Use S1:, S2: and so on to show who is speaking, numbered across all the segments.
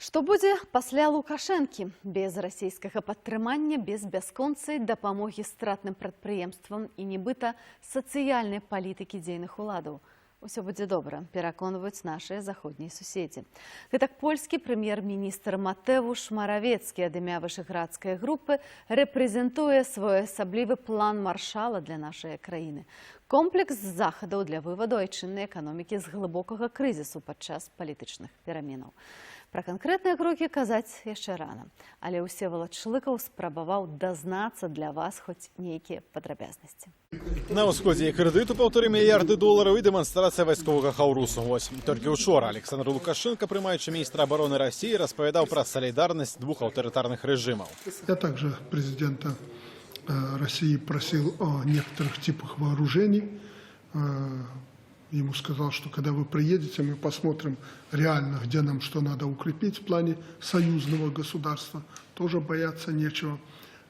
S1: Што будзе пасля Лукашэнкі? Без расійскага падтрымання, без бясконцай дапамогі стратным прадпрыемствам і нібыта сацыяльнай палітыкі дзейных уладаў. Усё будзе добра, пераконваюць нашыя заходнія суседзі. Гэтак польскі прэм'ер-міністр Матэвуш Маравецкі ад імя вышэградскай групы рэпрэзентуе своеасаблівы план маршала для нашай краіны. Комплекс захадаў для вываду айчыннай эканомікі з глыбокага крызісу падчас палітычных пераменаў. Пра канкрэтныя крокі казаць яшчэ рана, але Всеволод Шлыкаў спрабаваў дазнацца для вас хоць нейкія падрабязнасці.
S2: На ўсходзе крэдыту $1,5 мільярда і дэманстрацыя вайсковага хаўрусу. Толькі учора Александр Лукашенко, прымаючы міністра обороны России, распавядаў пра салідарнасць двух аўтарытарных рэжымаў.
S3: Я также президента России просил о некоторых типах вооружений. Ему сказал, что когда вы приедете, мы посмотрим реально, где нам что надо укрепить в плане союзного государства. Тоже бояться нечего.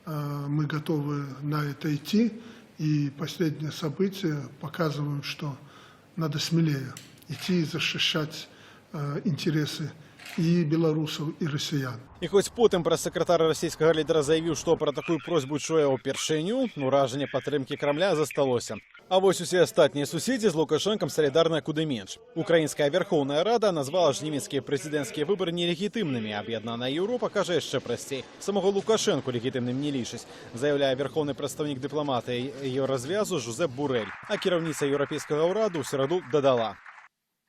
S3: Мы готовы на это идти. И последние события показывают, что надо смелее идти и защищать интересы и белорусов, и россиян.
S2: І хоць потым прэс-сакратар расійскага лідара заявіў, што пра такую просьбу чуе ўпершыню, уражанне падтрымкі Крамля засталося. А вось усе астатнія суседзі з Лукашэнкам салідарныя куды менш. Украінская Верховная Рада назвала ж нямецкія прэзідэнцкія выбары нелегітымнымі. Аб'яднаная Еўропа кажа яшчэ прасцей. Самого Лукашэнку легітымным не лічыць, заяўляе верхоўны прадстаўнік дыпламатыі Еўразвязу Жозеп Бурэль. А кіраўніца еўрапейскага ўраду ў сераду дадала: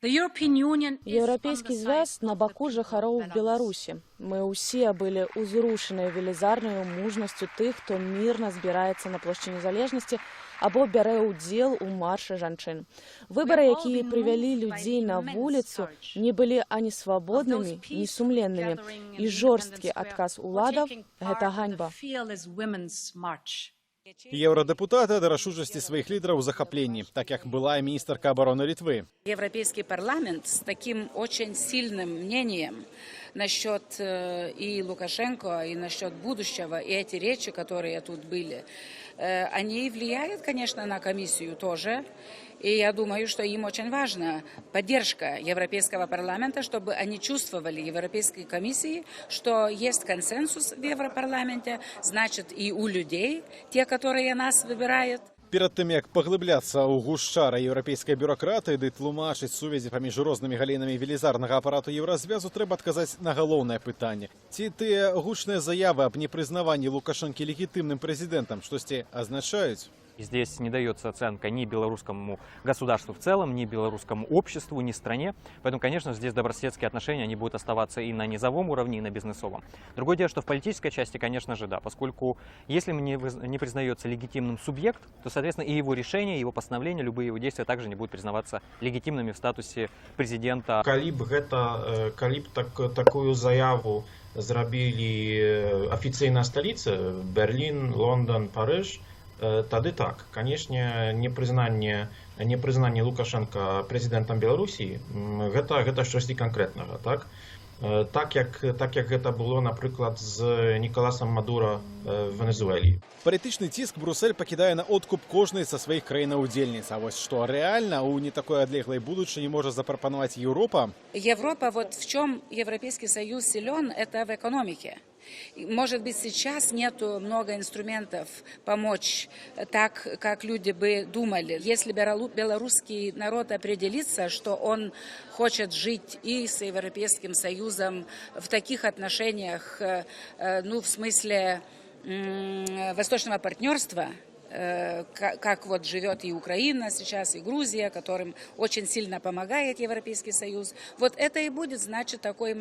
S4: Еўрапейскі звяз на баку жыхароў Беларусі. Мы ўсе былі ўзрушаныя велізарнаю мужнасцю тых, хто мірна збіраецца на плошчы незалежнасці або бярэ ўдзел у маршы жанчын. Выбары, якія прывялі людзей на вуліцу, не былі ані свабоднымі, ні сумленнымі. І жорсткі адказ уладаў – гэта ганьба.
S2: Еўрадэпутаты ад рашучасці сваіх лідараў у захапленні, так як былая міністерка обороны Литвы.
S5: Европейский парламент с таким очень сильным мнением насчет и Лукашенко, и насчет будущего, и эти речи, которые тут были, они влияют, конечно, на комиссию тоже. И я думаю, что им очень важна поддержка Европейского парламента, чтобы они чувствовали Европейской комиссии, что есть консенсус в Европарламенте, значит и у людей, те, которые нас выбирают.
S2: Перад тым, як паглыбляцца ў гушчара еўрапейскай бюракратыі ды тлумачыць сувязі паміж рознымі галінамі велізарнага апарату Еўразвязу, трэба адказаць на галоўнае пытанне. Ці тыя гучныя заявы аб непрызнаванні Лукашэнкі легітымным прэзідэнтам штосьці азначаюць?
S6: Здесь не дается оценка ни белорусскому государству в целом, ни белорусскому обществу, ни стране. Поэтому, конечно, здесь добрососедские отношения, они будут оставаться и на низовом уровне, и на бизнесовом. Другое дело, что в политической части, конечно же, да, поскольку если не признается легитимным субъект, то, соответственно, и его решения, и его постановления, любые его действия также не будут признаваться легитимными в статусе президента.
S7: Такую заяву зрабілі афіцыйныя сталіцы – Берлін, Лондон, Париж – тады так, конечно, непрызнанне Лукашенко президентом Беларусі гэта штосьці канкрэтнага, так? Так як гэта было, напрыклад, з Николасом Мадуро в Венесуэлі.
S2: Палітычны ціск Брюссель пакідае на откуп кожнай са сваіх краінаў-удзельніц. А вось што рэальна ў не такой адлеглай будучыні можа запрапанаваць Еўропа?
S5: Европа, вот в чем Европейский Союз силен, это в экономике. Может быть, сейчас нету много инструментов помочь так, как люди бы думали. Если белорусский народ определится, что он хочет жить и с Европейским Союзом в таких отношениях, ну, в смысле восточного партнерства, как вот живет и Украина сейчас, и Грузия, которым очень сильно помогает Европейский Союз. Вот это и будет, значит, такой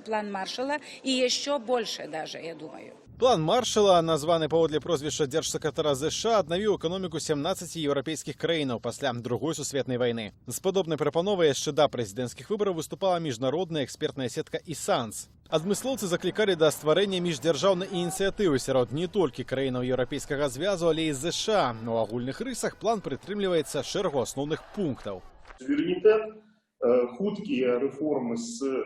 S5: план Маршалла, и еще больше даже, я думаю.
S2: План Маршалла, названы паводле прозвішча дзяржсакратара ЗША, аднавіў эканоміку 17 еўрапейскіх краінаў пасля Другой сусветнай вайны. З падобнай прапановай яшчэ да прэзідэнцкіх выбараў выступала міжнародная экспертная сетка «ІСАНС». Адмыслоўцы заклікалі да стварэння міждзяржаўнай ініцыятывы сярод не толькі краінаў еўрапейскага звязу, але і ЗША. У агульных рысах план прытрымліваецца шэрагу асноўных пунктаў.
S8: Суверэнітэт, хуткія рэформы з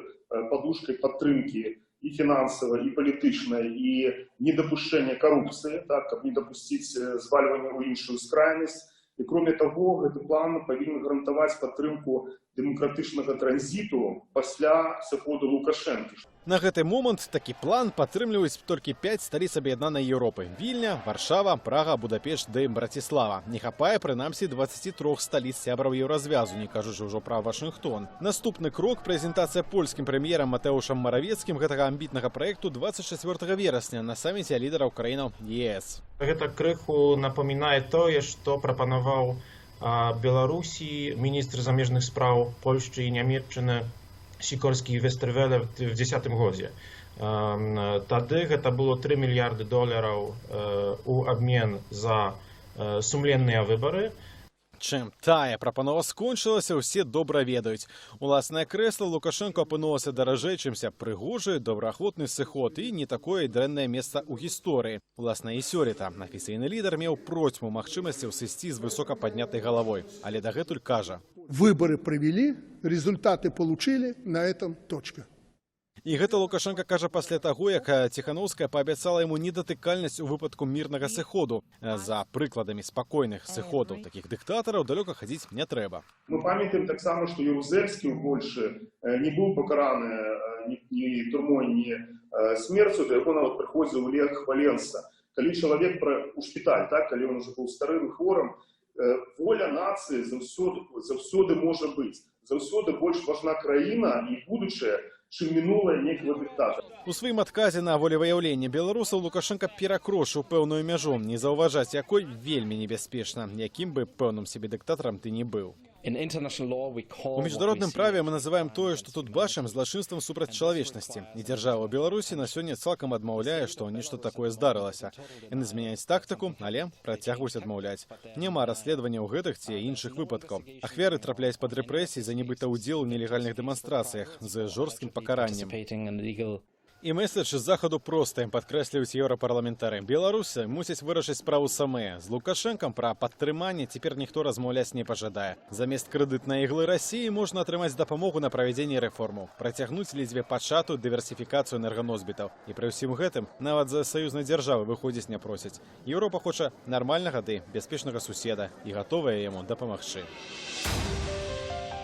S8: падушкай падтрымкі и финансовой, и политичной, и недопущение коррупции, так, как не допустить зваливания в іншую крайность. И кроме того, этот план повинен гарантовать поддержку дэмакратычнага транзіту пасля сыходу Лукашэнкі.
S2: На гэты момант такі план падтрымліваюць толькі 5 сталіц аб'яднанай Еўропы: Вільня, Варшава, Прага, Будапешт ды Браціслава. Не хапае прынамсі 23 сталіц сябраў еўразвязу, не кажучы ўжо пра Вашынгтон. Наступны крок — прэзентацыя польскім прэм'ерам Матэушам Маравецкім гэтага амбітнага праекту 24 верасня на саміце лідараў краінаў ЕС.
S7: Гэта крыху напамінае тое, што прапанаваў Беларусі міністр замежных спраў Польшчы і Нямецчыны Сікорскі і Вестэрвеле в 2010 годзе. Тады гэта было $3 мільярды у абмен за сумленныя выбары.
S2: Чым тая прапанова скончылася, усе добра ведаюць. Уласнае крэсла Лукашенко апынулася даражэй, чымся прыгожы, добраахвотны сыход і не такое дрэннае месца ў гісторыі. Уласна, і сёлета афіцыйны лідар меў процьму магчымасцяў сысці з высока паднятай галавой, але дагэтуль кажа:
S3: Выборы провели, результаты получили, на этом точка.
S2: І гэта Лукашенко кажа пасля таго, як Ціхановская паабяцала яму недатыкальнасць у выпадку мірнага сыходу. За прыкладамі спакойных сыходаў такіх дыктатараў далёка хадзіць не трэба.
S8: Мы памятаем таксама, што Ярузельскі ў Польшы не быў пакараны ні турмой, ні смерцю, да яго нават прыходзіў Лех Валенса. Калі чалавек у шпіталь, так, калі ён ужо быў старым і хворым, воля нацыі заўсёды можа быць. Заўсёды больш важна краіна і будучае, чым мінулае некага дыктатара.
S2: У сваім адказе на волевыяўленне беларусаў Лукашенко перакрошыў пэўную мяжу, не заўважаць якой вельмі небяспечна, якім бы пэўным сябе дыктатарам ты не быў. У міжнародным праве мы называем тое, што тут бачым, злачынствам супраць чалавечнасці. І дзяржава Беларусі на сёння цалкам адмаўляе, што нешта такое здарылася. Яны змяняюць тактыку, але працягваюць адмаўляць. Няма расследавання ў гэтых ці іншых выпадкаў. Ахвяры трапляюць пад рэпрэсіі за нібыта ўдзел у нелегальных дэманстрацыях з жорсткім пакараннем. І месседж з захаду проста, ім падкрэсліваюць еўрапарламентары. Беларусы мусяць вырашыць справу самыя. З Лукашэнкам пра падтрыманне цяпер ніхто размаўляць не пажадае. Замест крэдытнай іглы Расіі можна атрымаць дапамогу на правядзенне рэформаў, працягнуць ледзьве пачатую дыверсіфікацыю энерганосбітаў. І пры ўсім гэтым нават за саюзнай дзяржавы выходзіць не просяць. Еўропа хоча нармальнага ды бяспечнага суседа і гатовая яму дапамагчы.